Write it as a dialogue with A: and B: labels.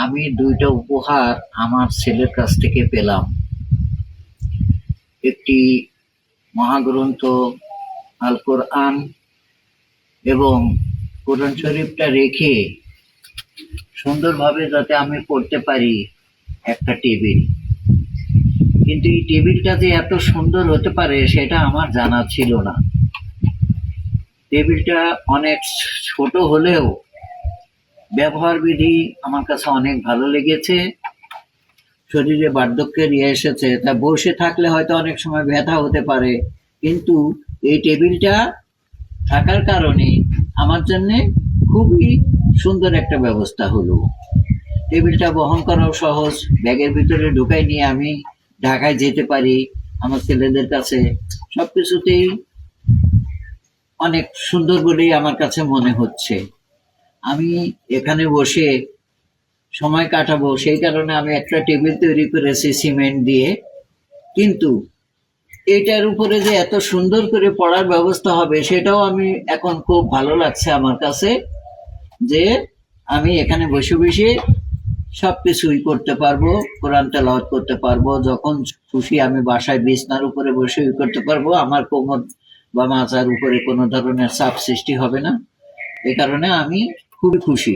A: আমি দুইটা উপহার আমার ছেলের কাছ থেকে পেলাম। একটি মহাগ্রন্থ আল কোরআন এবং কোরআন শরীফটা রেখে সুন্দরভাবে যাতে আমি পড়তে পারি একটা টেবিল। কিন্তু এই টেবিলটা যে এত সুন্দর হতে পারে সেটা আমার জানা ছিল না। টেবিলটা অনেক ছোট হলেও ব্যবহার বিধি আমার কাছে অনেক ভালো লেগেছে। শরীরে বার্ধক্যের এসেছে, তা বসে থাকলে হয়তো অনেক সময় ব্যথা হতে পারে, কিন্তু এই টেবিলটা থাকার কারণে আমার জন্য খুবই সুন্দর একটা ব্যবস্থা হলো। টেবিলটা বহন করাও সহজ, ব্যাগের ভিতরে ঢুকাই নিয়ে আমি ঢাকায় যেতে পারি আমার ছেলেদের কাছে। সবকিছুতেই অনেক সুন্দর বলেই আমার কাছে মনে হচ্ছে। আমি এখানে বসে সময় কাটাবো, সেই কারণে আমি একটা টেবিল তৈরি করেছি সিমেন্ট দিয়ে। কিন্তু এটার উপরে যে এত সুন্দর করে পড়ার ব্যবস্থা হবে সেটাও আমি এখন খুব ভালো লাগছে আমার কাছে, যে আমি এখানে বসে বসে সবকিছুই করতে পারবো। কোরআন তেলাওয়াত করতে পারবো, যখন খুশি আমি বাসায় বিছনার উপরে বসে করতে পারবো। আমার কোমর বা মাথার উপরে কোনো ধরনের চাপ সৃষ্টি হবে না। এ কারণে আমি খুবই খুশি।